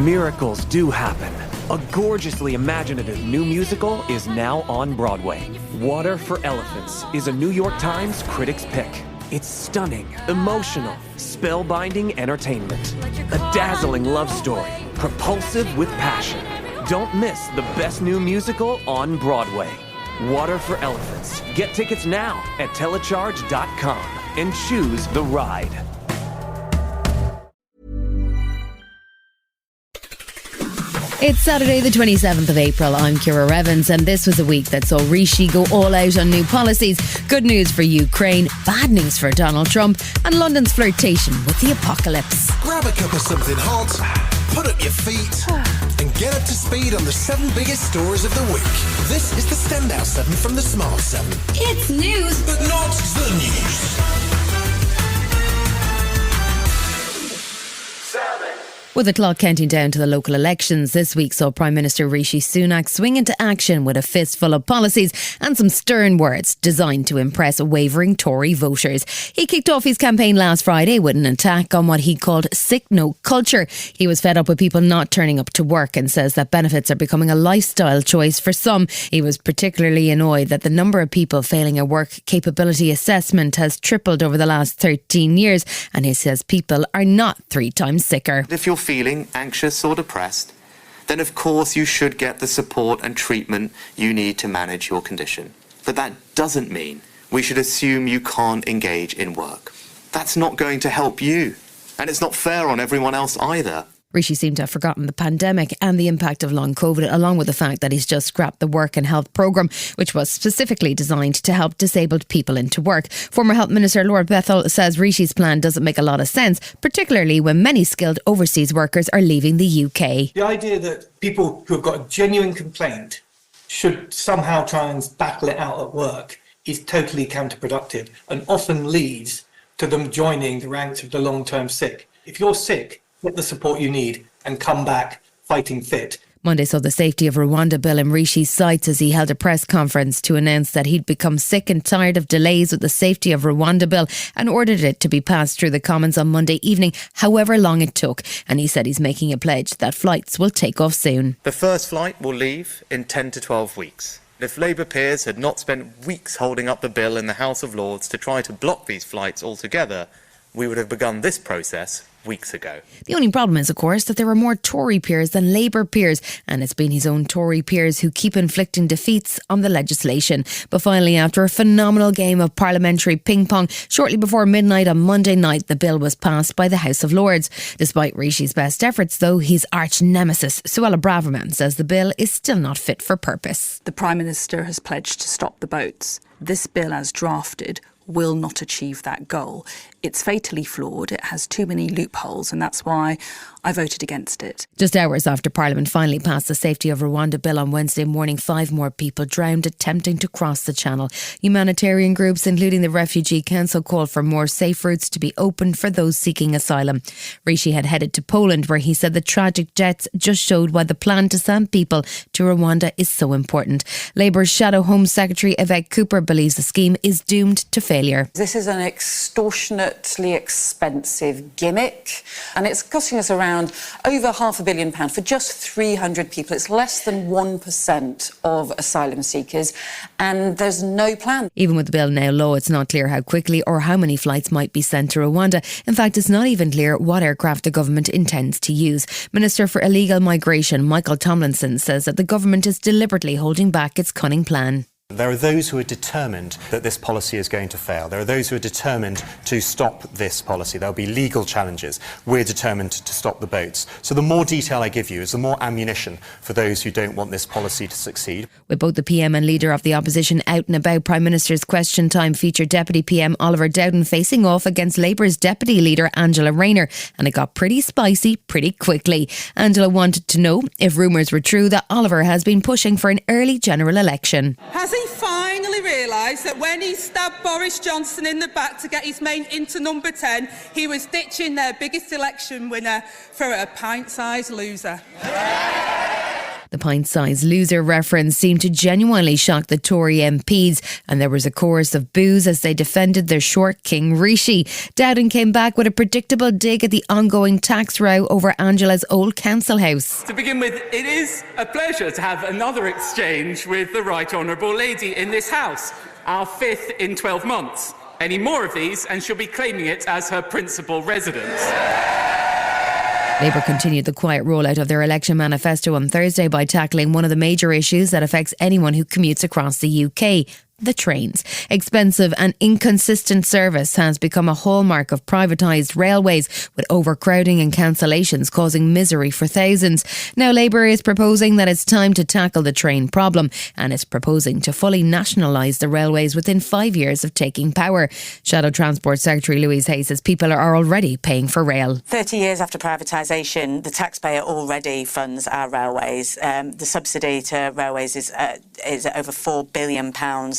Miracles do happen. A gorgeously imaginative new musical is now on Broadway. Water for Elephants is a New York Times critic's pick. It's stunning, emotional, spellbinding entertainment. A dazzling love story, propulsive with passion. Don't miss the best new musical on Broadway. Water for Elephants. Get tickets now at telecharge.com and choose the ride. It's Saturday the 27th of April. I'm Ciara Evans, and this was a week that saw Rishi go all out on new policies. Good news for Ukraine, bad news for Donald Trump, and London's flirtation with the apocalypse. Grab a cup of something hot, put up your feet, and get up to speed on the 7 biggest stories of the week. This is the Standout 7 from the Smart 7. It's news, but not the news. With the clock counting down to the local elections, this week saw Prime Minister Rishi Sunak swing into action with a fistful of policies and some stern words designed to impress wavering Tory voters. He kicked off his campaign last Friday with an attack on what he called sick note culture. He was fed up with people not turning up to work and says that benefits are becoming a lifestyle choice for some. He was particularly annoyed that the number of people failing a work capability assessment has tripled over the last 13 years, and he says people are not 3 times sicker. If you're feeling anxious or depressed, then of course you should get the support and treatment you need to manage your condition. But that doesn't mean we should assume you can't engage in work. That's not going to help you, and it's not fair on everyone else either. Rishi seemed to have forgotten the pandemic and the impact of long COVID, along with the fact that he's just scrapped the Work and Health programme, which was specifically designed to help disabled people into work. Former Health Minister Lord Bethell says Rishi's plan doesn't make a lot of sense, particularly when many skilled overseas workers are leaving the UK. The idea that people who have got a genuine complaint should somehow try and battle it out at work is totally counterproductive and often leads to them joining the ranks of the long-term sick. If you're sick, get the support you need and come back fighting fit. Monday saw the Safety of Rwanda bill in Rishi's sights as he held a press conference to announce that he'd become sick and tired of delays with the Safety of Rwanda bill and ordered it to be passed through the Commons on Monday evening, however long it took. And he said he's making a pledge that flights will take off soon. The first flight will leave in 10 to 12 weeks. If Labour peers had not spent weeks holding up the bill in the House of Lords to try to block these flights altogether, we would have begun this process weeks ago. The only problem is, of course, that there are more Tory peers than Labour peers, and it's been his own Tory peers who keep inflicting defeats on the legislation. But finally, after a phenomenal game of parliamentary ping-pong, shortly before midnight on Monday night, the bill was passed by the House of Lords. Despite Rishi's best efforts, though, his arch-nemesis, Suella Braverman, says the bill is still not fit for purpose. The Prime Minister has pledged to stop the boats. This bill, as drafted, will not achieve that goal. It's fatally flawed, it has too many loopholes, and that's why I voted against it. Just hours after Parliament finally passed the Safety of Rwanda bill on Wednesday morning, 5 more people drowned attempting to cross the channel. Humanitarian groups, including the Refugee Council, called for more safe routes to be opened for those seeking asylum. Rishi had headed to Poland, where he said the tragic deaths just showed why the plan to send people to Rwanda is so important. Labour's Shadow Home Secretary Yvette Cooper believes the scheme is doomed to failure. This is an extortionately expensive gimmick, and it's costing us around over £500 million for just 300 people. It's less than 1% of asylum seekers, and there's no plan. Even with the bill now law, it's not clear how quickly or how many flights might be sent to Rwanda. In fact, it's not even clear what aircraft the government intends to use. Minister for Illegal Migration Michael Tomlinson says that the government is deliberately holding back its cunning plan. There are those who are determined that this policy is going to fail. There are those who are determined to stop this policy. There'll be legal challenges. We're determined to stop the boats. So the more detail I give you is the more ammunition for those who don't want this policy to succeed. With both the PM and Leader of the Opposition out and about, Prime Minister's Question Time featured Deputy PM Oliver Dowden facing off against Labour's Deputy Leader Angela Rayner, and it got pretty spicy pretty quickly. Angela wanted to know if rumours were true that Oliver has been pushing for an early general election. Has he finally realised that when he stabbed Boris Johnson in the back to get his mate into number 10, he was ditching their biggest election winner for a pint-sized loser? The pint-sized loser reference seemed to genuinely shock the Tory MPs, and there was a chorus of boos as they defended their short king Rishi. Dowden came back with a predictable dig at the ongoing tax row over Angela's old council house. To begin with, it is a pleasure to have another exchange with the Right Honourable Lady in this House, our 5th in 12 months. Any more of these and she'll be claiming it as her principal residence. Labour continued the quiet rollout of their election manifesto on Thursday by tackling one of the major issues that affects anyone who commutes across the UK. The trains. Expensive and inconsistent service has become a hallmark of privatised railways, with overcrowding and cancellations causing misery for thousands. Now Labour is proposing that it's time to tackle the train problem, and is proposing to fully nationalise the railways within 5 years of taking power. Shadow Transport Secretary Louise Hay says people are already paying for rail. 30 years after privatisation, the taxpayer already funds our railways. The subsidy to railways is over £4 billion.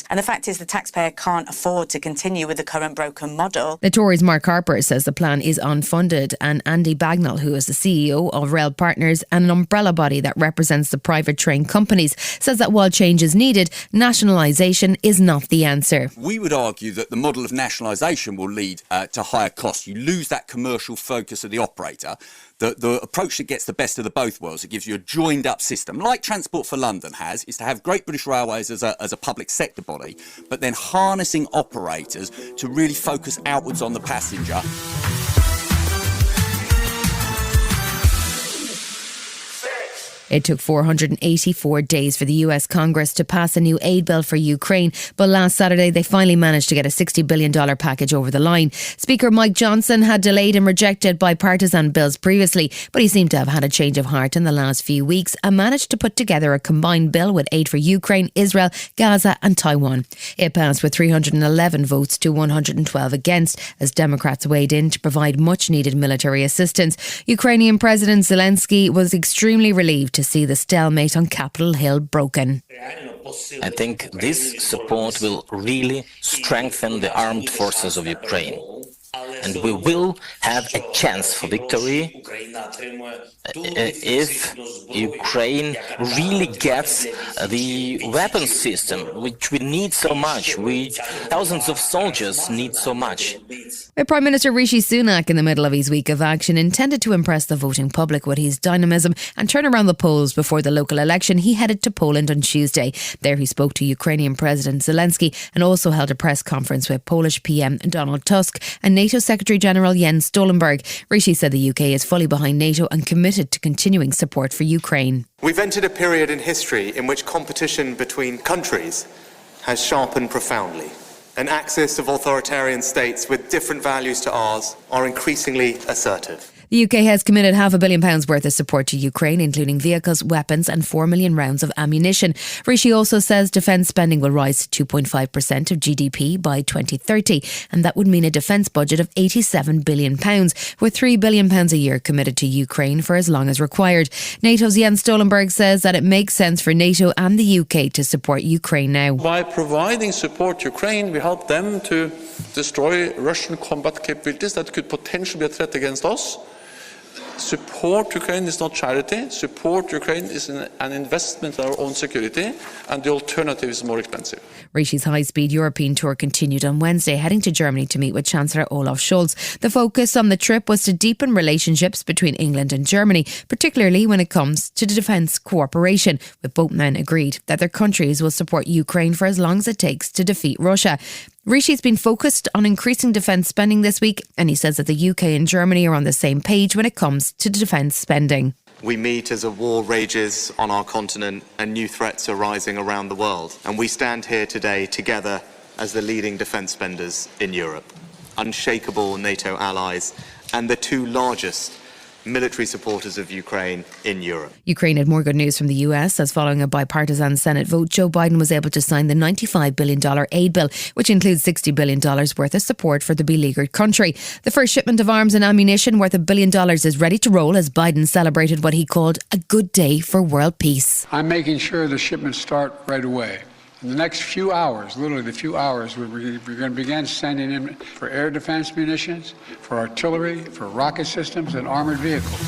And the fact is the taxpayer can't afford to continue with the current broken model. The Tories' Mark Harper says the plan is unfunded, and Andy Bagnall, who is the CEO of Rail Partners, an umbrella body that represents the private train companies, says that while change is needed, nationalisation is not the answer. We would argue that the model of nationalisation will lead to higher costs. You lose that commercial focus of the operator. The approach that gets the best of the both worlds, it gives you a joined up system, like Transport for London has, is to have Great British Railways as a public sector body, but then harnessing operators to really focus outwards on the passenger. It took 484 days for the US Congress to pass a new aid bill for Ukraine, but last Saturday they finally managed to get a $60 billion package over the line. Speaker Mike Johnson had delayed and rejected bipartisan bills previously, but he seemed to have had a change of heart in the last few weeks and managed to put together a combined bill with aid for Ukraine, Israel, Gaza and Taiwan. It passed with 311 votes to 112 against, as Democrats weighed in to provide much needed military assistance. Ukrainian President Zelensky was extremely relieved to see the stalemate on Capitol Hill broken. I think this support will really strengthen the armed forces of Ukraine, and we will have a chance for victory if Ukraine really gets the weapons system, which we need so much, which thousands of soldiers need so much. Prime Minister Rishi Sunak, in the middle of his week of action, intended to impress the voting public with his dynamism and turn around the polls before the local election. He headed to Poland on Tuesday. There he spoke to Ukrainian President Zelensky and also held a press conference with Polish PM Donald Tusk and NATO Secretary General Jens Stoltenberg. Rishi said the UK is fully behind NATO and committed to continuing support for Ukraine. We've entered a period in history in which competition between countries has sharpened profoundly. An axis of authoritarian states with different values to ours are increasingly assertive. The UK has committed £500 million worth of support to Ukraine, including vehicles, weapons and 4 million rounds of ammunition. Rishi also says defence spending will rise to 2.5% of GDP by 2030, and that would mean a defence budget of £87 billion, with £3 billion a year committed to Ukraine for as long as required. NATO's Jens Stoltenberg says that it makes sense for NATO and the UK to support Ukraine now. By providing support to Ukraine, we help them to destroy Russian combat capabilities that could potentially be a threat against us. Support Ukraine is not charity. Support Ukraine is an investment in our own security, and the alternative is more expensive. Rishi's high-speed European tour continued on Wednesday, heading to Germany to meet with Chancellor Olaf Scholz. The focus on the trip was to deepen relationships between England and Germany, particularly when it comes to defence cooperation, with both men agreed that their countries will support Ukraine for as long as it takes to defeat Russia. Rishi's been focused on increasing defence spending this week, and he says that the UK and Germany are on the same page when it comes to defence spending. We meet as a war rages on our continent and new threats are rising around the world. And we stand here today together as the leading defence spenders in Europe, unshakable NATO allies and the two largest military supporters of Ukraine in Europe. Ukraine had more good news from the US, as following a bipartisan Senate vote, Joe Biden was able to sign the $95 billion aid bill, which includes $60 billion worth of support for the beleaguered country. The first shipment of arms and ammunition worth $1 billion is ready to roll as Biden celebrated what he called a good day for world peace. I'm making sure the shipments start right away. In the next few hours, literally the few hours, we're going to begin sending in for air defense munitions, for artillery, for rocket systems and armored vehicles.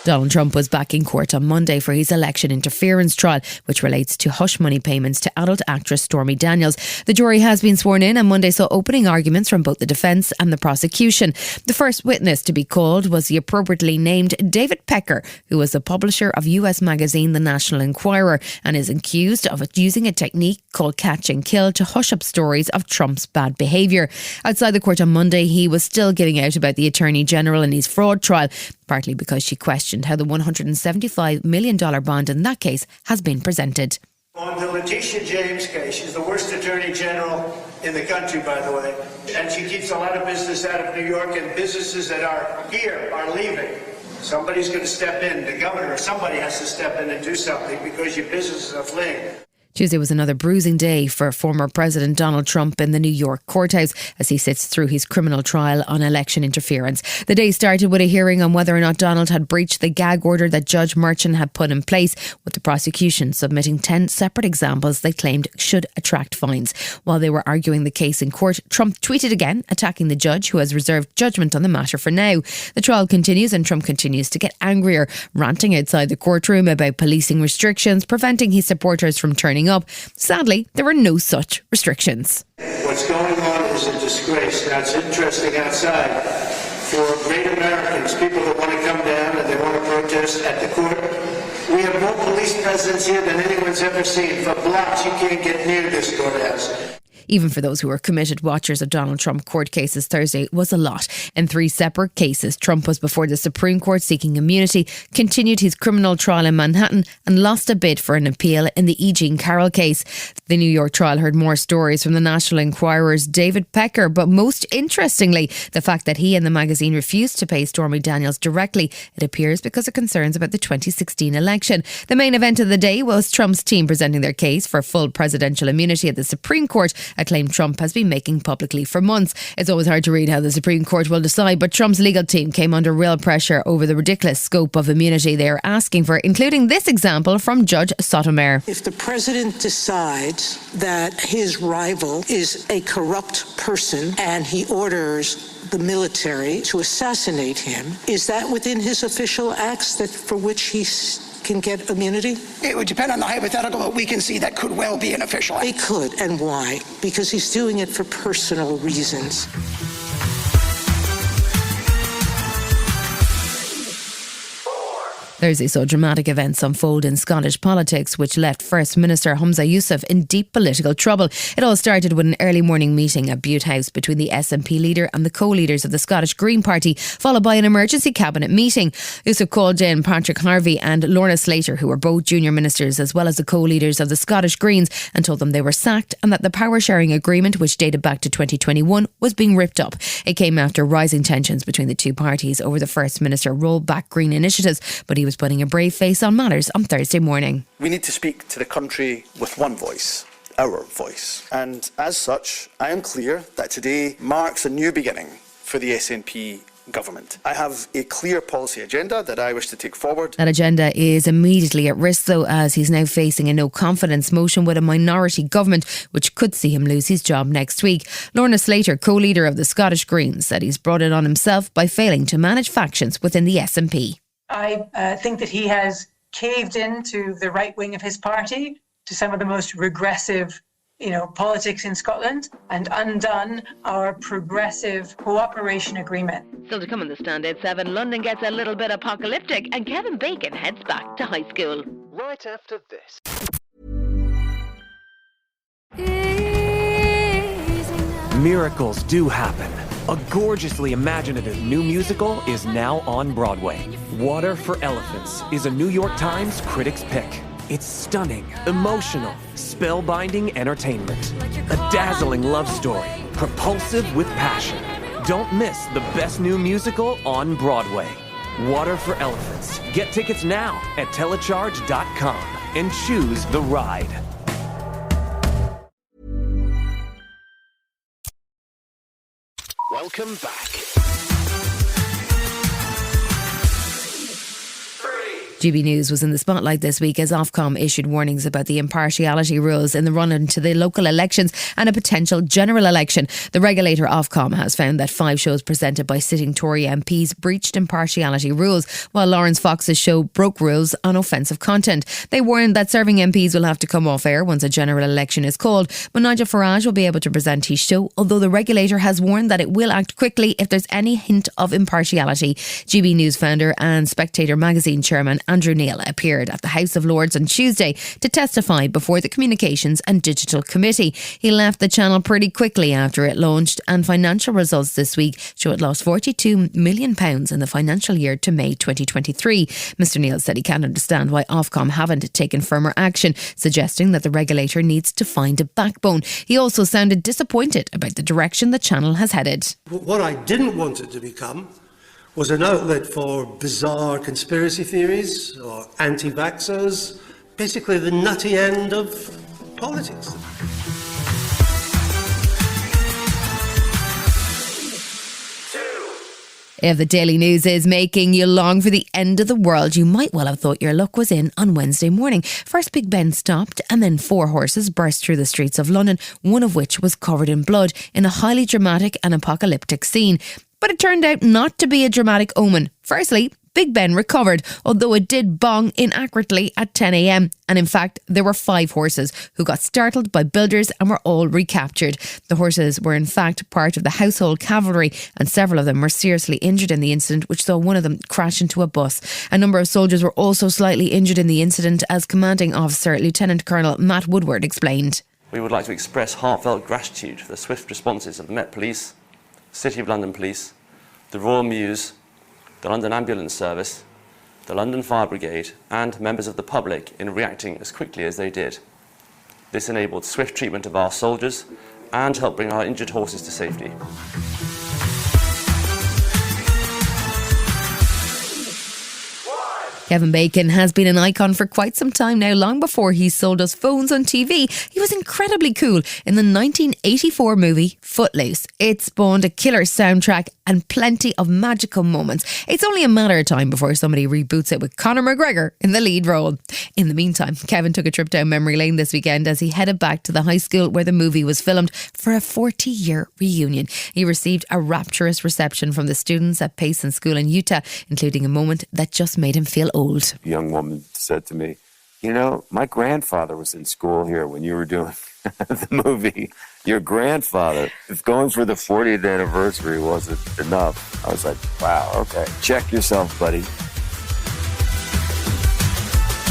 Donald Trump was back in court on Monday for his election interference trial, which relates to hush money payments to adult actress Stormy Daniels. The jury has been sworn in, and Monday saw opening arguments from both the defence and the prosecution. The first witness to be called was the appropriately named David Pecker, who was the publisher of US magazine The National Enquirer and is accused of using a technique called catch and kill to hush up stories of Trump's bad behaviour. Outside the court on Monday, he was still giving out about the Attorney General and his fraud trial, partly because she questioned how the $175 million bond in that case has been presented. On the Letitia James case, she's the worst Attorney General in the country, by the way. And she keeps a lot of business out of New York, and businesses that are here are leaving. Somebody's going to step in, the governor, or somebody has to step in and do something because your businesses are fleeing. Tuesday was another bruising day for former President Donald Trump in the New York courthouse as he sits through his criminal trial on election interference. The day started with a hearing on whether or not Donald had breached the gag order that Judge Merchan had put in place, with the prosecution submitting 10 separate examples they claimed should attract fines. While they were arguing the case in court, Trump tweeted again, attacking the judge, who has reserved judgment on the matter for now. The trial continues and Trump continues to get angrier, ranting outside the courtroom about policing restrictions, preventing his supporters from turning up. Sadly, there were no such restrictions. What's going on is a disgrace. Now, it's interesting outside for great Americans, people that want to come down and they want to protest at the court. We have more police presence here than anyone's ever seen. For blocks, you can't get near this courthouse. Even for those who were committed watchers of Donald Trump court cases, Thursday was a lot. In 3 separate cases, Trump was before the Supreme Court seeking immunity, continued his criminal trial in Manhattan and lost a bid for an appeal in the E. Jean Carroll case. The New York trial heard more stories from the National Enquirer's David Pecker, but most interestingly, the fact that he and the magazine refused to pay Stormy Daniels directly, it appears because of concerns about the 2016 election. The main event of the day was Trump's team presenting their case for full presidential immunity at the Supreme Court, a claim Trump has been making publicly for months. It's always hard to read how the Supreme Court will decide, but Trump's legal team came under real pressure over the ridiculous scope of immunity they are asking for, including this example from Judge Sotomayor. If the president decides that his rival is a corrupt person and he orders the military to assassinate him, is that within his official acts that for which he can get immunity? It would depend on the hypothetical, but we can see that could well be an official act. It could, and why? Because he's doing it for personal reasons. Thursday saw dramatic events unfold in Scottish politics, which left First Minister Humza Yousaf in deep political trouble. It all started with an early morning meeting at Bute House between the SNP leader and the co-leaders of the Scottish Green Party, followed by an emergency cabinet meeting. Yousaf called in Patrick Harvey and Lorna Slater, who were both junior ministers, as well as the co-leaders of the Scottish Greens, and told them they were sacked and that the power-sharing agreement, which dated back to 2021, was being ripped up. It came after rising tensions between the two parties over the First Minister rolled back Green initiatives, but he was putting a brave face on matters on Thursday morning. We need to speak to the country with one voice, our voice. And as such, I am clear that today marks a new beginning for the SNP government. I have a clear policy agenda that I wish to take forward. That agenda is immediately at risk, though, as he's now facing a no-confidence motion with a minority government, which could see him lose his job next week. Lorna Slater, co-leader of the Scottish Greens, said he's brought it on himself by failing to manage factions within the SNP. I think that he has caved into the right wing of his party, to some of the most regressive, politics in Scotland, and undone our progressive cooperation agreement. Still to come on the Standout 7, London gets a little bit apocalyptic and Kevin Bacon heads back to high school. Right after this. Miracles do happen. A gorgeously imaginative new musical is now on Broadway. Water for Elephants is a New York Times critics pick. It's stunning, emotional, spellbinding entertainment. A dazzling love story, propulsive with passion. Don't miss the best new musical on Broadway. Water for Elephants. Get tickets now at telecharge.com and choose the ride. Welcome back. 3, GB News was in the spotlight this week as Ofcom issued warnings about the impartiality rules in the run-in to the local elections and a potential general election. The regulator Ofcom has found that 5 shows presented by sitting Tory MPs breached impartiality rules, while Lawrence Fox's show broke rules on offensive content. They warned that serving MPs will have to come off air once a general election is called, but Nigel Farage will be able to present his show, although the regulator has warned that it will act quickly if there's any hint of impartiality. GB News founder and Spectator magazine chairman Andrew Neil appeared at the House of Lords on Tuesday to testify before the Communications and Digital Committee. He left the channel pretty quickly after it launched, and financial results this week show it lost £42 million in the financial year to May 2023. Mr Neil said he can't understand why Ofcom haven't taken firmer action, suggesting that the regulator needs to find a backbone. He also sounded disappointed about the direction the channel has headed. What I didn't want it to become was an outlet for bizarre conspiracy theories or anti-vaxxers, basically the nutty end of politics. If the Daily News is making you long for the end of the world, you might well have thought your luck was in on Wednesday morning. First, Big Ben stopped and then 4 horses burst through the streets of London, one of which was covered in blood in a highly dramatic and apocalyptic scene. But it turned out not to be a dramatic omen. Firstly, Big Ben recovered, although it did bong inaccurately at 10 a.m. And in fact, there were 5 horses who got startled by builders and were all recaptured. The horses were in fact part of the household cavalry, and several of them were seriously injured in the incident, which saw one of them crash into a bus. A number of soldiers were also slightly injured in the incident, as Commanding Officer Lieutenant Colonel Matt Woodward explained. We would like to express heartfelt gratitude for the swift responses of the Met Police, City of London Police, the Royal Mews, the London Ambulance Service, the London Fire Brigade and members of the public in reacting as quickly as they did. This enabled swift treatment of our soldiers and helped bring our injured horses to safety. Kevin Bacon has been an icon for quite some time now. Long before he sold us phones on TV, he was incredibly cool in the 1984 movie Footloose. It spawned a killer soundtrack and plenty of magical moments. It's only a matter of time before somebody reboots it with Conor McGregor in the lead role. In the meantime, Kevin took a trip down memory lane this weekend as he headed back to the high school where the movie was filmed for a 40-year reunion. He received a rapturous reception from the students at Payson School in Utah, including a moment that just made him feel old. A young woman said to me, "You know, my grandfather was in school here when you were doing the movie. Your grandfather, if going for the 40th anniversary wasn't enough." I was like, wow, okay. Check yourself, buddy.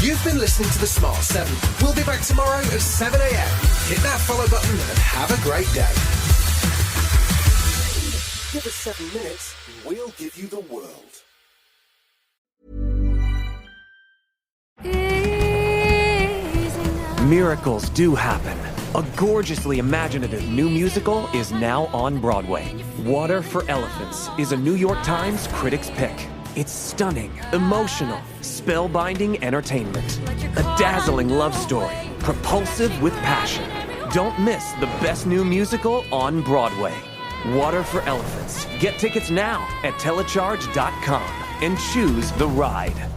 You've been listening to The Smart 7. We'll be back tomorrow at 7 a.m. Hit that follow button and have a great day. Give us 7 minutes and we'll give you the world. Miracles do happen. A gorgeously imaginative new musical is now on Broadway. Water for Elephants is a New York Times Critics' Pick. It's stunning, emotional, spellbinding entertainment. A dazzling love story, propulsive with passion. Don't miss the best new musical on Broadway. Water for Elephants. Get tickets now at telecharge.com and choose the ride.